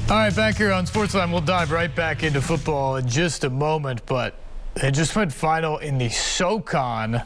All right, back here on SportsLine, we'll dive right back into football in just a moment, but it just went final in the SoCon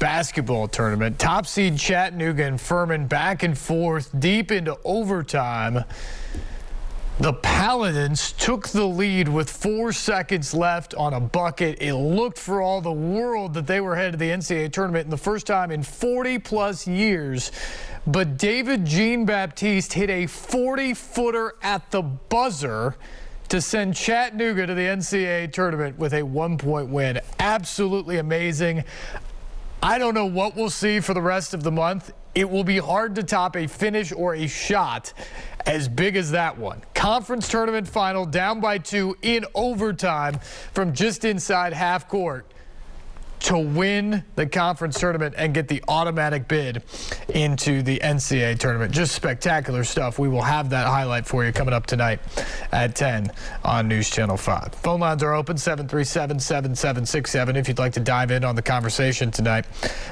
basketball tournament. Top seed Chattanooga and Furman back and forth deep into overtime. The Paladins took the lead with 4 seconds left on a bucket. It looked for all the world that they were headed to the NCAA tournament in the first time in 40-plus years. But David Jean-Baptiste hit a 40-footer at the buzzer to send Chattanooga to the NCAA tournament with a 1-point win. Absolutely amazing. I don't know what we'll see for the rest of the month. It will be hard to top a finish or a shot as big as that one. Conference tournament final, down by 2 in overtime from just inside half court to win the conference tournament and get the automatic bid into the NCAA tournament. Just spectacular stuff. We will have that highlight for you coming up tonight at 10 on News Channel 5. Phone lines are open, 737-7767, if you'd like to dive in on the conversation tonight.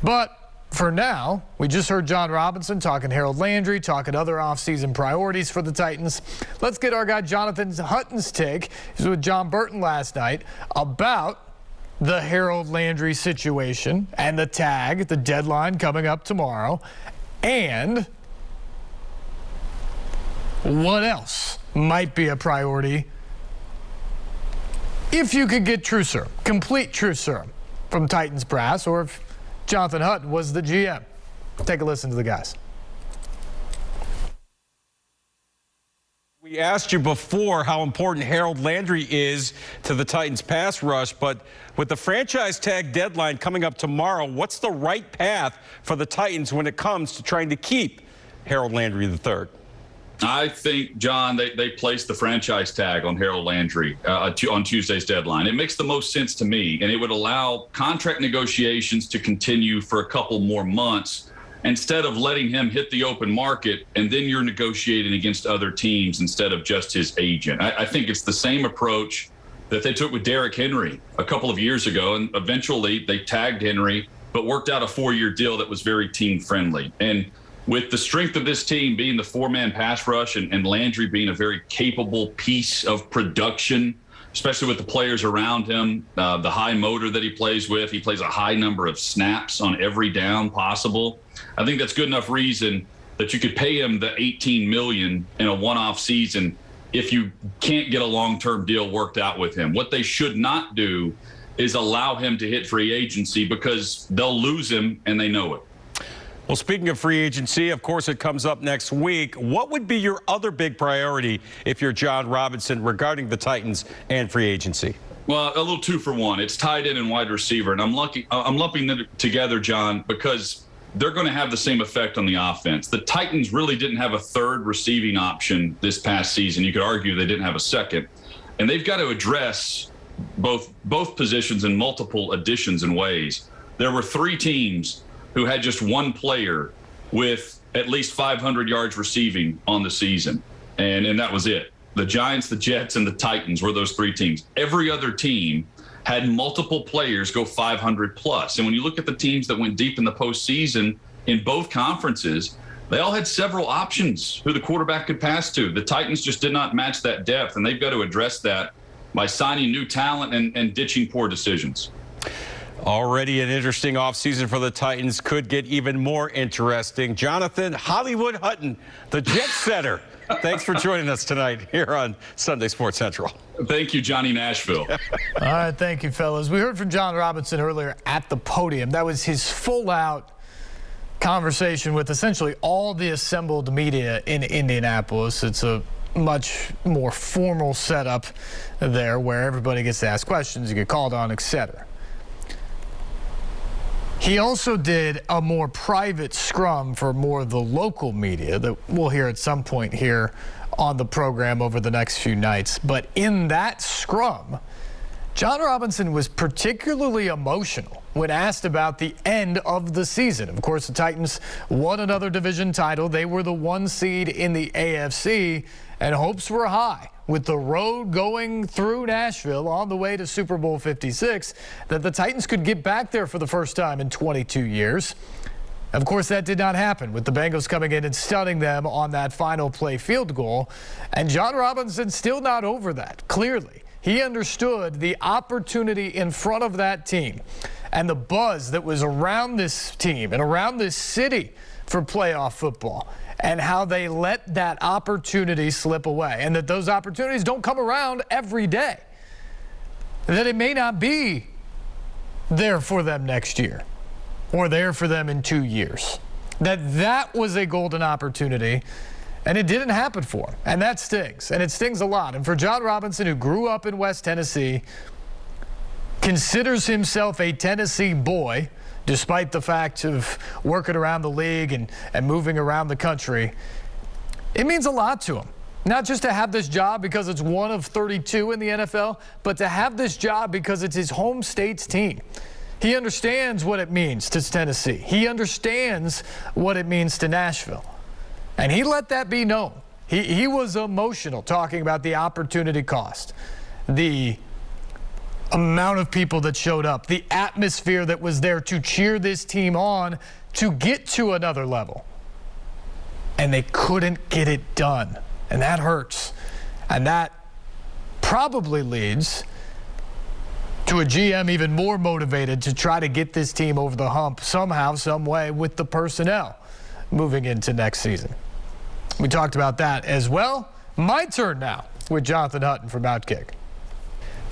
But for now, we just heard John Robinson talking Harold Landry, talking other offseason priorities for the Titans. Let's get our guy Jonathan Hutton's take. He was with John Burton last night about the Harold Landry situation and the tag, the deadline coming up tomorrow, and what else might be a priority if you could get true serum, complete true serum from Titans brass, or if Jonathan Hutton was the GM. Take a listen to the guys. We asked you before how important Harold Landry is to the Titans pass rush, but with the franchise tag deadline coming up tomorrow, what's the right path for the Titans when it comes to trying to keep Harold Landry III? I think, John, they placed the franchise tag on Harold Landry on Tuesday's deadline. It makes the most sense to me, and it would allow contract negotiations to continue for a couple more months instead of letting him hit the open market and then you're negotiating against other teams instead of just his agent. I think it's the same approach that they took with Derrick Henry a couple of years ago, and eventually they tagged Henry but worked out a 4-year deal that was very team-friendly. And with the strength of this team being the 4-man pass rush and Landry being a very capable piece of production, especially with the players around him, the high motor that he plays with, he plays a high number of snaps on every down possible. I think that's good enough reason that you could pay him the $18 million in a one-off season if you can't get a long-term deal worked out with him. What they should not do is allow him to hit free agency because they'll lose him and they know it. Well, speaking of free agency, of course, it comes up next week. What would be your other big priority if you're John Robinson regarding the Titans and free agency? Well, a little 2 for 1. It's tight end and wide receiver, and I'm lumping them together, John, because they're going to have the same effect on the offense. The Titans really didn't have a third receiving option this past season. You could argue they didn't have a second, and they've got to address both positions in multiple additions and ways. There were 3 teams who had just 1 player with at least 500 yards receiving on the season, and that was it. The Giants, the Jets, and the Titans were those 3 teams. Every other team had multiple players go 500 plus. And when you look at the teams that went deep in the postseason in both conferences, they all had several options who the quarterback could pass to. The Titans just did not match that depth, and they've got to address that by signing new talent and ditching poor decisions. Already an interesting offseason for the Titans. Could get even more interesting. Jonathan Hollywood Hutton, the Jet Setter. Thanks for joining us tonight here on Sunday Sports Central. Thank you, Johnny Nashville. All right, thank you, fellas. We heard from John Robinson earlier at the podium. That was his full-out conversation with essentially all the assembled media in Indianapolis. It's a much more formal setup there where everybody gets to ask questions, you get called on, etc. He also did a more private scrum for more of the local media that we'll hear at some point here on the program over the next few nights. But in that scrum, John Robinson was particularly emotional when asked about the end of the season. Of course, the Titans won another division title. They were the 1 seed in the AFC, and hopes were high with the road going through Nashville on the way to Super Bowl 56 that the Titans could get back there for the first time in 22 years. Of course, that did not happen, with the Bengals coming in and stunning them on that final play field goal. And John Robinson still not over that, clearly. He understood the opportunity in front of that team and the buzz that was around this team and around this city for playoff football, and how they let that opportunity slip away, and that those opportunities don't come around every day, that it may not be there for them next year or there for them in 2 years, that was a golden opportunity, and it didn't happen for him, and that stings, and it stings a lot. And for John Robinson, who grew up in West Tennessee, considers himself a Tennessee boy, despite the fact of working around the league and moving around the country, it means a lot to him. Not just to have this job because it's one of 32 in the NFL, but to have this job because it's his home state's team. He understands what it means to Tennessee. He understands what it means to Nashville. And he let that be known. He was emotional talking about the opportunity cost, the amount of people that showed up, the atmosphere that was there to cheer this team on to get to another level. And they couldn't get it done. And that hurts. And that probably leads to a GM even more motivated to try to get this team over the hump somehow, some way, with the personnel moving into next season. We talked about that as well. My turn now with Jonathan Hutton from Outkick.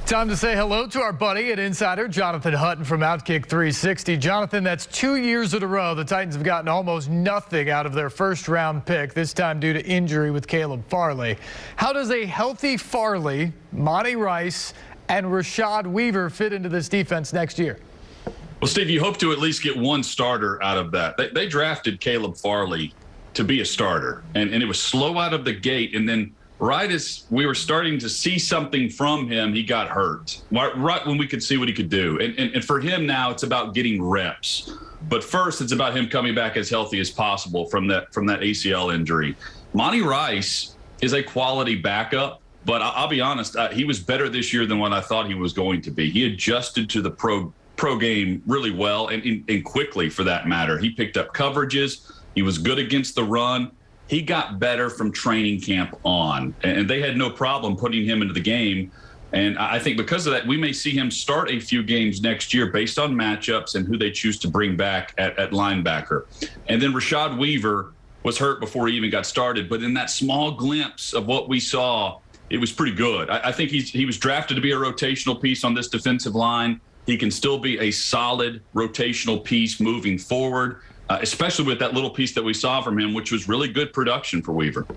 Time to say hello to our buddy at Insider, Jonathan Hutton from Outkick 360. Jonathan, that's 2 years in a row the Titans have gotten almost nothing out of their first-round pick, this time due to injury with Caleb Farley. How does a healthy Farley, Monty Rice, and Rashad Weaver fit into this defense next year? Well, Steve, you hope to at least get one starter out of that. They drafted Caleb Farley to be a starter, and it was slow out of the gate, and then right as we were starting to see something from him, he got hurt. Right when we could see what he could do. And for him now, it's about getting reps. But first, it's about him coming back as healthy as possible from that ACL injury. Monty Rice is a quality backup, but I'll be honest, he was better this year than what I thought he was going to be. He adjusted to the pro game really well and quickly, for that matter. He picked up coverages. He was good against the run. He got better from training camp on, and they had no problem putting him into the game. And I think because of that, we may see him start a few games next year based on matchups and who they choose to bring back at linebacker. And then Rashad Weaver was hurt before he even got started. But in that small glimpse of what we saw, it was pretty good. I think he was drafted to be a rotational piece on this defensive line. He can still be a solid rotational piece moving forward. Especially with that little piece that we saw from him, which was really good production for Weaver.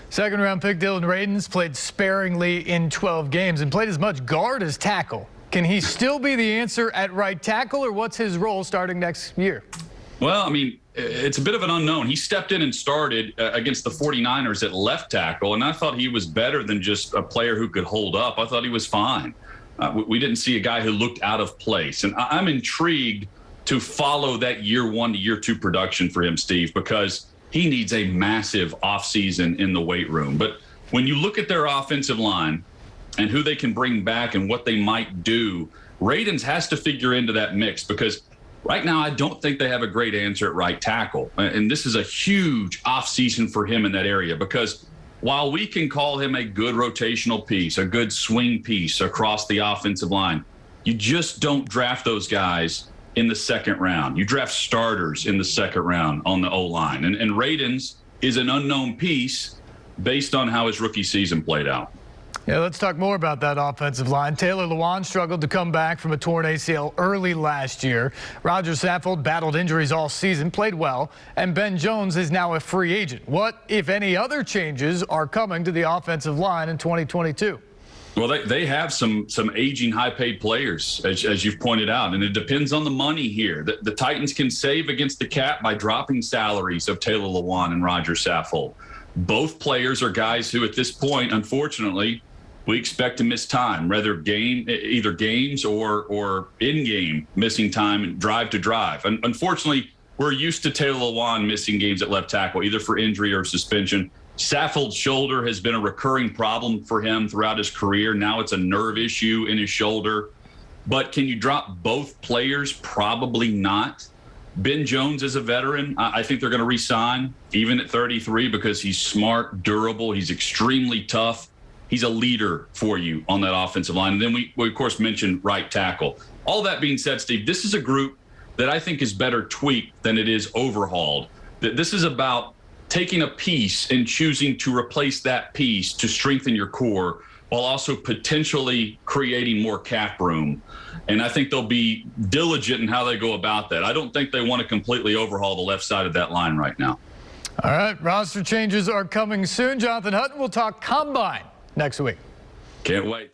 Second-round pick Dylan Radins played sparingly in 12 games and played as much guard as tackle. Can he still be the answer at right tackle, or what's his role starting next year? Well, I mean, it's a bit of an unknown. He stepped in and started against the 49ers at left tackle, and I thought he was better than just a player who could hold up. I thought he was fine. We didn't see a guy who looked out of place, and I'm intrigued to follow that year 1 to year 2 production for him, Steve, because he needs a massive offseason in the weight room. But when you look at their offensive line and who they can bring back and what they might do, Radins has to figure into that mix, because right now I don't think they have a great answer at right tackle. And this is a huge offseason for him in that area, because while we can call him a good rotational piece, a good swing piece across the offensive line, you just don't draft those guys in the second round. You draft starters in the second round on the O-line. And Radins is an unknown piece based on how his rookie season played out. Yeah, let's talk more about that offensive line. Taylor Lewan struggled to come back from a torn ACL early last year. Roger Saffold battled injuries all season, played well, and Ben Jones is now a free agent. What, if any, other changes are coming to the offensive line in 2022? Well, they have some aging high-paid players, as you've pointed out, and it depends on the money here. The Titans can save against the cap by dropping salaries of Taylor Lewan and Roger Saffold. Both players are guys who, at this point, unfortunately, we expect to miss time, either games or in-game missing time and drive to drive. And unfortunately, we're used to Taylor Lewan missing games at left tackle, either for injury or suspension. Saffold's shoulder has been a recurring problem for him throughout his career. Now it's a nerve issue in his shoulder. But can you drop both players? Probably not. Ben Jones is a veteran. I think they're going to re-sign even at 33 because he's smart, durable. He's extremely tough. He's a leader for you on that offensive line. And then we of course, mentioned right tackle. All that being said, Steve, this is a group that I think is better tweaked than it is overhauled. This is about taking a piece and choosing to replace that piece to strengthen your core while also potentially creating more cap room. And I think they'll be diligent in how they go about that. I don't think they want to completely overhaul the left side of that line right now. All right, roster changes are coming soon. Jonathan Hutton will talk combine next week. Can't wait.